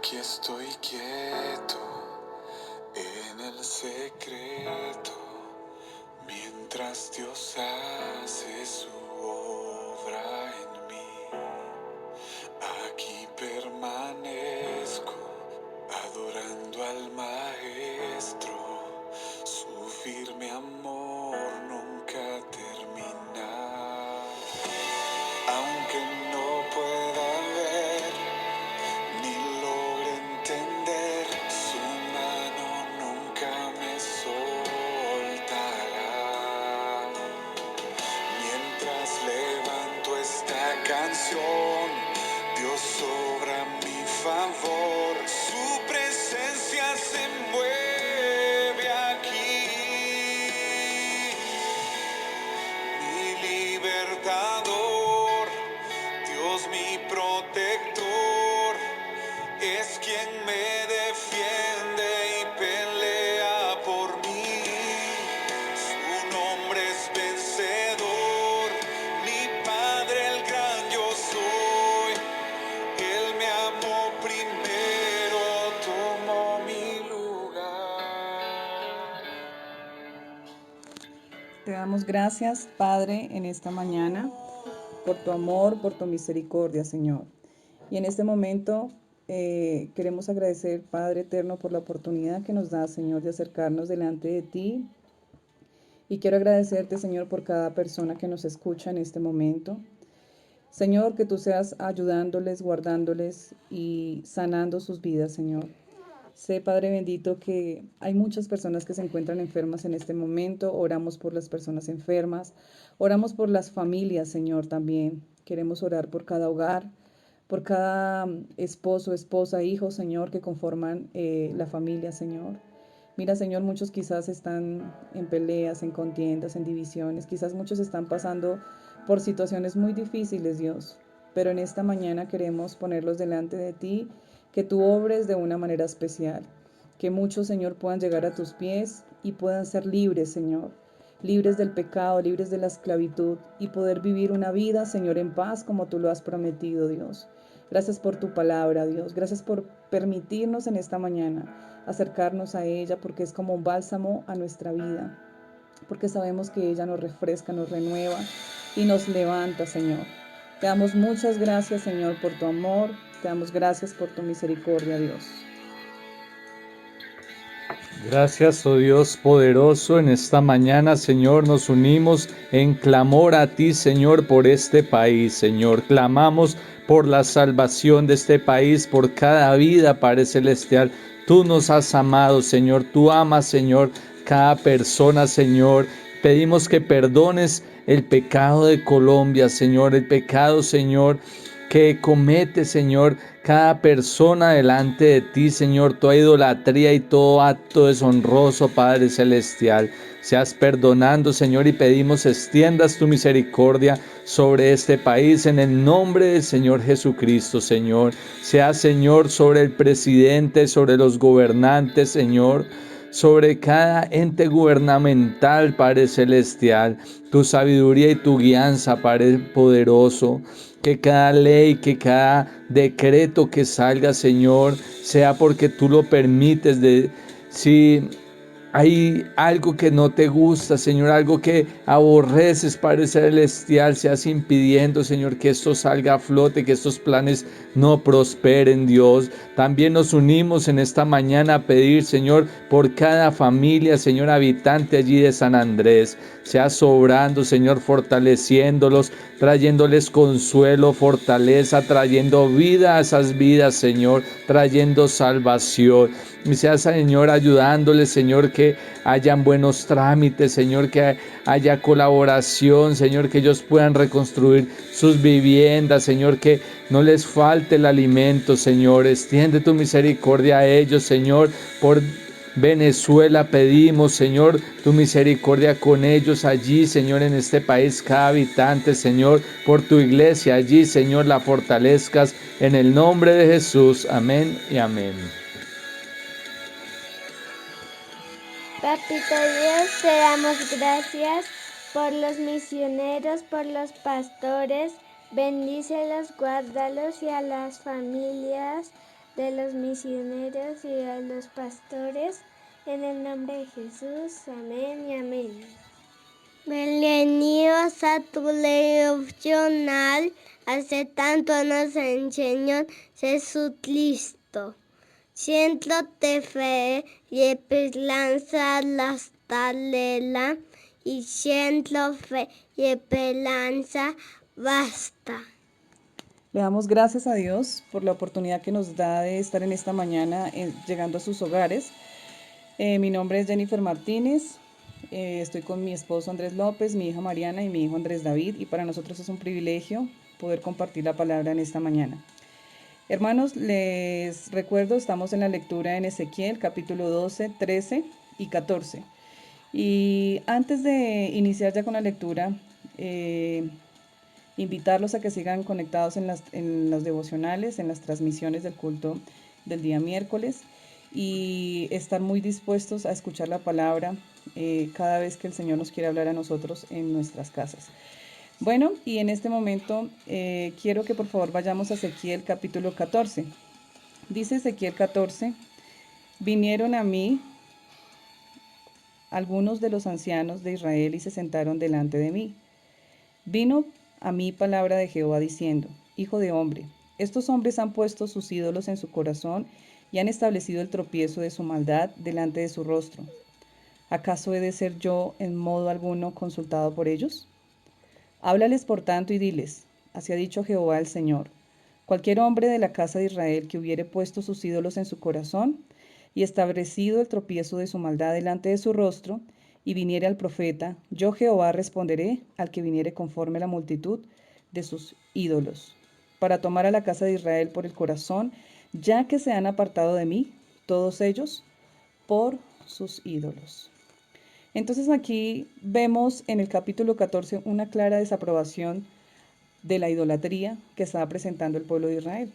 Aquí estoy quieto en el secreto, mientras Dios hace su obra en mí. Aquí permanezco, adorando al Maestro, su firme amor nunca termina. Aunque no pueda ver ni logre entender, su mano nunca me soltará. Mientras levanto esta canción, Dios obra a mi favor. Su presencia se mueve aquí. Mi libertador, Dios mi protector, es quien me defiende y pelea por mí. Su nombre es vencedor, mi Padre el gran yo soy. Él me amó primero, tomó mi lugar. Te damos gracias, Padre, en esta mañana, por tu amor, por tu misericordia, Señor. Y en este momento queremos agradecer, Padre eterno, por la oportunidad que nos da, Señor, de acercarnos delante de ti. Y quiero agradecerte, Señor, por cada persona que nos escucha en este momento. Señor, que tú seas ayudándoles, guardándoles y sanando sus vidas, Señor. Sé, Padre bendito, que hay muchas personas que se encuentran enfermas en este momento. Oramos por las personas enfermas. Oramos por las familias, Señor, también. Queremos orar por cada hogar, por cada esposo, esposa, hijo, Señor, que conforman la familia, Señor. Mira, Señor, muchos quizás están en peleas, en contiendas, en divisiones. Quizás muchos están pasando por situaciones muy difíciles, Dios. Pero en esta mañana queremos ponerlos delante de ti, que tú obres de una manera especial. Que muchos, Señor, puedan llegar a tus pies y puedan ser libres, Señor. Libres del pecado, libres de la esclavitud y poder vivir una vida, Señor, en paz como tú lo has prometido, Dios. Gracias por tu palabra, Dios. Gracias por permitirnos en esta mañana acercarnos a ella, porque es como un bálsamo a nuestra vida, porque sabemos que ella nos refresca, nos renueva y nos levanta, Señor. Te damos muchas gracias, Señor, por tu amor. Te damos gracias por tu misericordia, Dios. Gracias, oh Dios poderoso, en esta mañana, Señor, nos unimos en clamor a ti, Señor, por este país, Señor. Clamamos por la salvación de este país, por cada vida, Padre Celestial. Tú nos has amado, Señor. Tú amas, Señor, cada persona, Señor. Pedimos que perdones el pecado de Colombia, Señor, el pecado, Señor, que comete, Señor, cada persona delante de ti, Señor, toda idolatría y todo acto deshonroso, Padre Celestial. Seas perdonando, Señor, y pedimos extiendas tu misericordia sobre este país en el nombre del Señor Jesucristo, Señor. Sea, Señor, sobre el presidente, sobre los gobernantes, Señor, sobre cada ente gubernamental, Padre Celestial, tu sabiduría y tu guianza, Padre poderoso. Que cada ley, que cada decreto que salga, Señor, sea porque tú lo permites. Si hay algo que no te gusta, Señor, algo que aborreces, Padre Celestial, seas impidiendo, Señor, que esto salga a flote, que estos planes no prosperen, Dios. También nos unimos en esta mañana a pedir, Señor, por cada familia, Señor, habitante allí de San Andrés. Seas sobrando, Señor, fortaleciéndolos, trayéndoles consuelo, fortaleza, trayendo vida a esas vidas, Señor, trayendo salvación. Y sea, Señor, ayudándoles, Señor, que hayan buenos trámites, Señor, que haya colaboración, Señor, que ellos puedan reconstruir sus viviendas, Señor, que no les falte el alimento, Señor. Extiende tu misericordia a ellos, Señor, por Venezuela pedimos, Señor, tu misericordia con ellos allí, Señor, en este país, cada habitante, Señor, por tu iglesia allí, Señor, la fortalezcas en el nombre de Jesús. Amén y amén. Papito Dios, te damos gracias por los misioneros, por los pastores. Bendícelos, guárdalos y a las familias de los misioneros y de los pastores, en el nombre de Jesús, amén y amén. Bienvenidos a tu devocional, hace tanto nos enseñó Jesucristo. Centro de fe y esperanza las talela y centro fe y esperanza basta. Le damos gracias a Dios por la oportunidad que nos da de estar en esta mañana llegando a sus hogares. Mi nombre es Jennifer Martínez, estoy con mi esposo Andrés López, mi hija Mariana y mi hijo Andrés David, y para nosotros es un privilegio poder compartir la palabra en esta mañana. Hermanos, les recuerdo, estamos en la lectura en Ezequiel, capítulo 12, 13 y 14. Y antes de iniciar ya con la lectura, invitarlos a que sigan conectados en los devocionales, en las transmisiones del culto del día miércoles, y estar muy dispuestos a escuchar la palabra cada vez que el Señor nos quiere hablar a nosotros en nuestras casas. Bueno, y en este momento quiero que por favor vayamos a Ezequiel capítulo 14. Dice Ezequiel 14, vinieron a mí algunos de los ancianos de Israel y se sentaron delante de mí. Vino a mí palabra de Jehová diciendo, Hijo de hombre, estos hombres han puesto sus ídolos en su corazón y han establecido el tropiezo de su maldad delante de su rostro. ¿Acaso he de ser yo en modo alguno consultado por ellos? Háblales por tanto y diles, así ha dicho Jehová el Señor, cualquier hombre de la casa de Israel que hubiere puesto sus ídolos en su corazón y establecido el tropiezo de su maldad delante de su rostro, y viniere al profeta, yo Jehová responderé al que viniere conforme a la multitud de sus ídolos, para tomar a la casa de Israel por el corazón, ya que se han apartado de mí, todos ellos, por sus ídolos. Entonces aquí vemos en el capítulo 14 una clara desaprobación de la idolatría que estaba presentando el pueblo de Israel.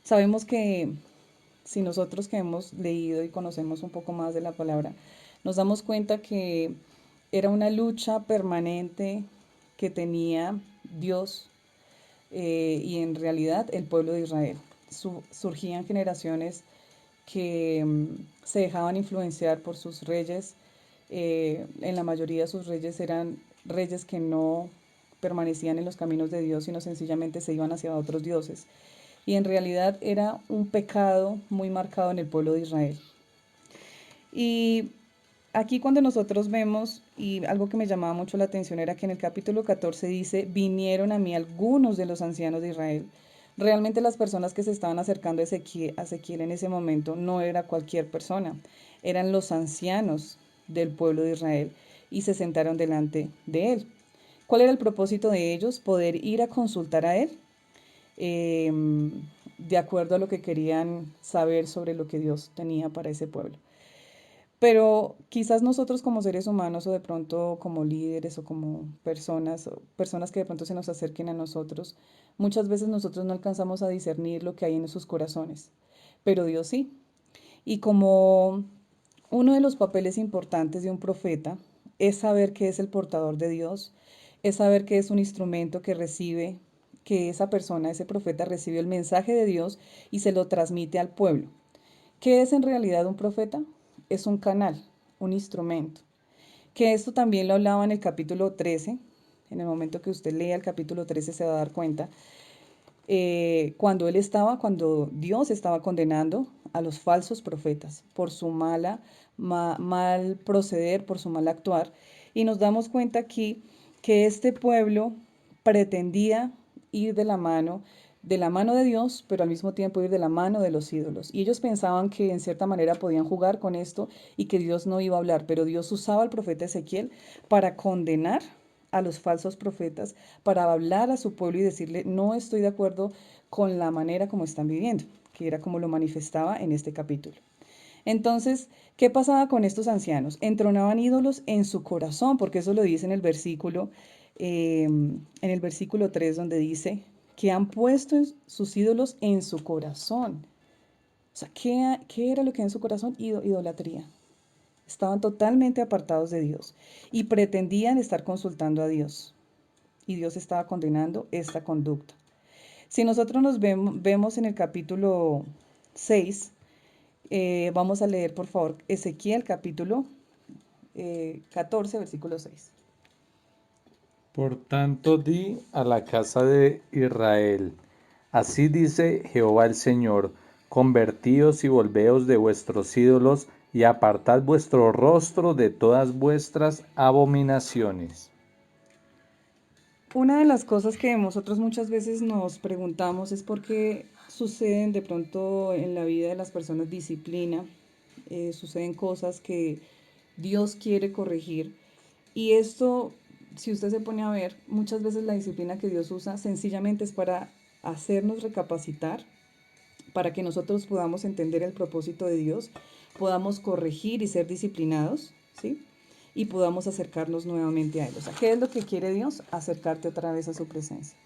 Sabemos que si nosotros que hemos leído y conocemos un poco más de la palabra, nos damos cuenta que era una lucha permanente que tenía Dios y en realidad el pueblo de Israel. Surgían generaciones que se dejaban influenciar por sus reyes. En la mayoría de sus reyes eran reyes que no permanecían en los caminos de Dios, sino sencillamente se iban hacia otros dioses. Y en realidad era un pecado muy marcado en el pueblo de Israel. Y aquí cuando nosotros vemos, y algo que me llamaba mucho la atención era que en el capítulo 14 dice, vinieron a mí algunos de los ancianos de Israel. Realmente las personas que se estaban acercando a Ezequiel en ese momento no era cualquier persona, eran los ancianos del pueblo de Israel y se sentaron delante de él. ¿Cuál era el propósito de ellos? Poder ir a consultar a él de acuerdo a lo que querían saber sobre lo que Dios tenía para ese pueblo. Pero quizás nosotros como seres humanos o de pronto como líderes o como personas que de pronto se nos acerquen a nosotros, muchas veces nosotros no alcanzamos a discernir lo que hay en sus corazones, pero Dios sí. Y como uno de los papeles importantes de un profeta es saber que es el portador de Dios, es saber que es un instrumento que recibe, que esa persona, ese profeta recibe el mensaje de Dios y se lo transmite al pueblo. ¿Qué es en realidad un profeta? Es un canal, un instrumento. Que esto también lo hablaba en el capítulo 13. En el momento que usted lea el capítulo 13 se va a dar cuenta. Cuando Dios estaba condenando a los falsos profetas por su mal proceder, por su mal actuar. Y nos damos cuenta aquí que este pueblo pretendía ir de la mano de Dios, pero al mismo tiempo ir de la mano de los ídolos. Y ellos pensaban que en cierta manera podían jugar con esto y que Dios no iba a hablar, pero Dios usaba al profeta Ezequiel para condenar a los falsos profetas, para hablar a su pueblo y decirle, no estoy de acuerdo con la manera como están viviendo, que era como lo manifestaba en este capítulo. Entonces, ¿qué pasaba con estos ancianos? Entronaban ídolos en su corazón, porque eso lo dice en el versículo 3, donde dice que han puesto sus ídolos en su corazón. O sea, ¿qué era lo que en su corazón? Idolatría. Estaban totalmente apartados de Dios y pretendían estar consultando a Dios. Y Dios estaba condenando esta conducta. Si nosotros vemos en el capítulo 6, vamos a leer por favor Ezequiel capítulo 14, versículo 6. Por tanto, di a la casa de Israel, así dice Jehová el Señor, convertíos y volveos de vuestros ídolos y apartad vuestro rostro de todas vuestras abominaciones. Una de las cosas que nosotros muchas veces nos preguntamos es por qué suceden de pronto en la vida de las personas disciplina, suceden cosas que Dios quiere corregir. Y esto, si usted se pone a ver, muchas veces la disciplina que Dios usa sencillamente es para hacernos recapacitar, para que nosotros podamos entender el propósito de Dios, podamos corregir y ser disciplinados, ¿sí? Y podamos acercarnos nuevamente a Él. O sea, ¿qué es lo que quiere Dios? Acercarte otra vez a su presencia.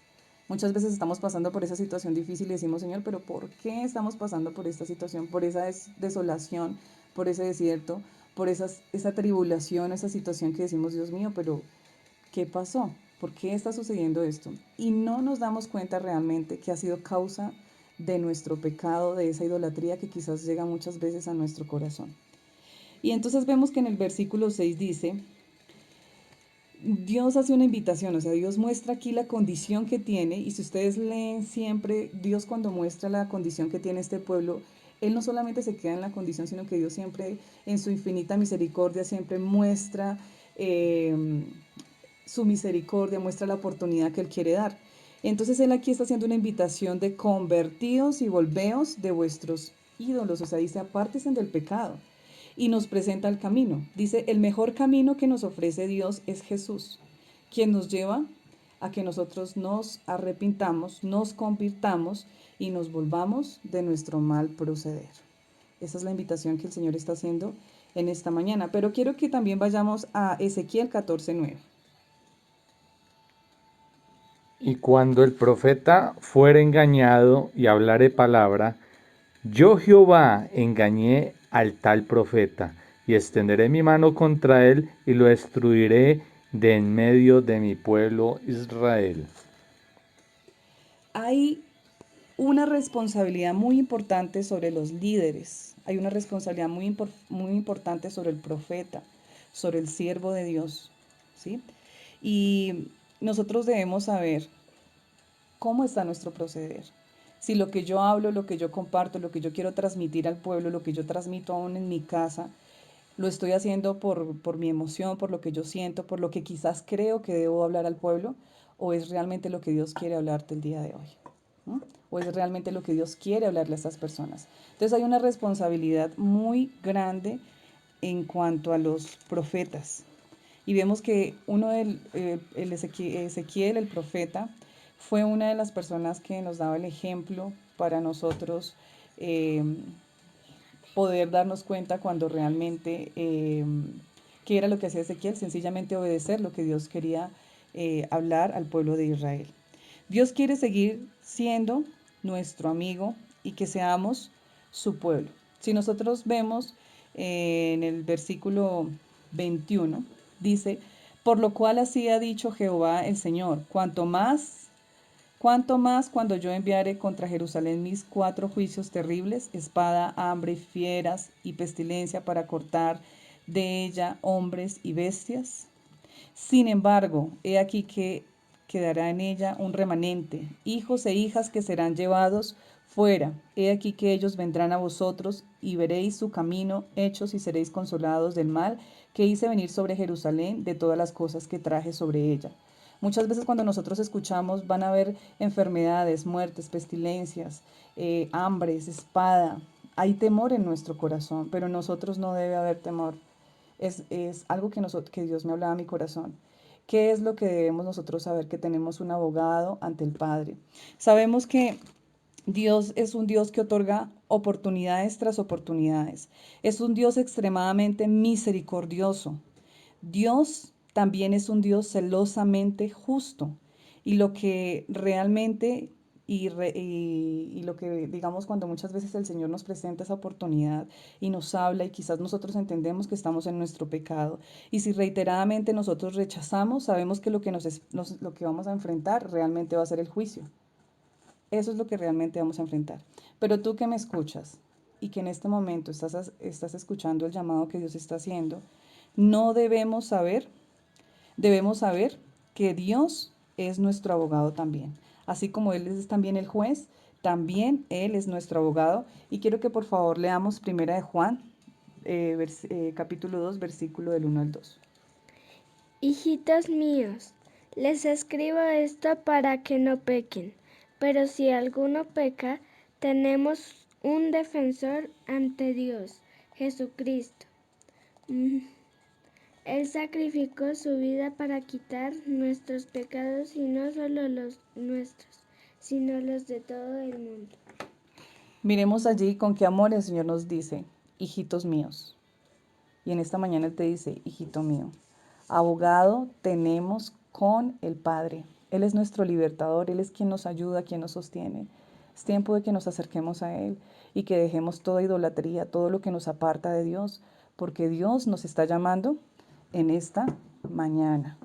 Muchas veces estamos pasando por esa situación difícil y decimos, Señor, pero ¿por qué estamos pasando por esta situación? Por esa desolación, por ese desierto, por esa tribulación, esa situación que decimos, Dios mío, pero ¿qué pasó? ¿Por qué está sucediendo esto? Y no nos damos cuenta realmente que ha sido causa de nuestro pecado, de esa idolatría que quizás llega muchas veces a nuestro corazón. Y entonces vemos que en el versículo 6 dice, Dios hace una invitación, o sea, Dios muestra aquí la condición que tiene, y si ustedes leen siempre, Dios cuando muestra la condición que tiene este pueblo, Él no solamente se queda en la condición, sino que Dios siempre, en su infinita misericordia, siempre muestra su misericordia, muestra la oportunidad que Él quiere dar. Entonces Él aquí está haciendo una invitación de convertíos y volveos de vuestros ídolos, o sea, dice, apártense del pecado. Y nos presenta el camino. Dice, el mejor camino que nos ofrece Dios es Jesús, quien nos lleva a que nosotros nos arrepintamos, nos convirtamos y nos volvamos de nuestro mal proceder. Esa es la invitación que el Señor está haciendo en esta mañana. Pero quiero que también vayamos a Ezequiel 14:9. Y cuando el profeta fuere engañado y hablare palabra, yo Jehová engañé al tal profeta, y extenderé mi mano contra él, y lo destruiré de en medio de mi pueblo Israel. Hay una responsabilidad muy importante sobre los líderes, hay una responsabilidad muy importante sobre el profeta, sobre el siervo de Dios, ¿sí? Y nosotros debemos saber cómo está nuestro proceder. Si lo que yo hablo, lo que yo comparto, lo que yo quiero transmitir al pueblo, lo que yo transmito aún en mi casa, lo estoy haciendo por mi emoción, por lo que yo siento, por lo que quizás creo que debo hablar al pueblo, o es realmente lo que Dios quiere hablarte el día de hoy, ¿no? O es realmente lo que Dios quiere hablarle a estas personas. Entonces hay una responsabilidad muy grande en cuanto a los profetas. Y vemos que Ezequiel, el profeta, fue una de las personas que nos daba el ejemplo para nosotros eh, poder darnos cuenta cuando realmente qué era lo que hacía Ezequiel, sencillamente obedecer lo que Dios quería hablar al pueblo de Israel. Dios quiere seguir siendo nuestro amigo y que seamos su pueblo. Si nosotros vemos en el versículo 21, dice, por lo cual así ha dicho Jehová el Señor, cuanto más cuando yo enviare contra Jerusalén mis 4 juicios terribles, espada, hambre, fieras y pestilencia para cortar de ella hombres y bestias. Sin embargo, he aquí que quedará en ella un remanente, hijos e hijas que serán llevados fuera. He aquí que ellos vendrán a vosotros y veréis su camino hechos y seréis consolados del mal que hice venir sobre Jerusalén, de todas las cosas que traje sobre ella. Muchas veces cuando nosotros escuchamos van a haber enfermedades, muertes, pestilencias, hambres, espada. Hay temor en nuestro corazón, pero en nosotros no debe haber temor. Es algo que Dios me hablaba a mi corazón. ¿Qué es lo que debemos nosotros saber? Que tenemos un abogado ante el Padre. Sabemos que Dios es un Dios que otorga oportunidades tras oportunidades. Es un Dios extremadamente misericordioso. Dios también es un Dios celosamente justo. Y lo que realmente y lo que digamos cuando muchas veces el Señor nos presenta esa oportunidad y nos habla y quizás nosotros entendemos que estamos en nuestro pecado y si reiteradamente nosotros rechazamos, sabemos que lo que vamos a enfrentar realmente va a ser el juicio. Eso es lo que realmente vamos a enfrentar. Pero tú que me escuchas y que en este momento estás escuchando el llamado que Dios está haciendo, no debemos saber que Dios es nuestro abogado también. Así como Él es también el juez, también Él es nuestro abogado. Y quiero que por favor leamos Primera de Juan, capítulo 2, versículo del 1 al 2. Hijitos míos, les escribo esto para que no pequen, pero si alguno peca, tenemos un defensor ante Dios, Jesucristo. Él sacrificó su vida para quitar nuestros pecados y no solo los nuestros, sino los de todo el mundo. Miremos allí con qué amor el Señor nos dice, hijitos míos. Y en esta mañana Él te dice, hijito mío, abogado tenemos con el Padre. Él es nuestro libertador, Él es quien nos ayuda, quien nos sostiene. Es tiempo de que nos acerquemos a Él y que dejemos toda idolatría, todo lo que nos aparta de Dios, porque Dios nos está llamando en esta mañana.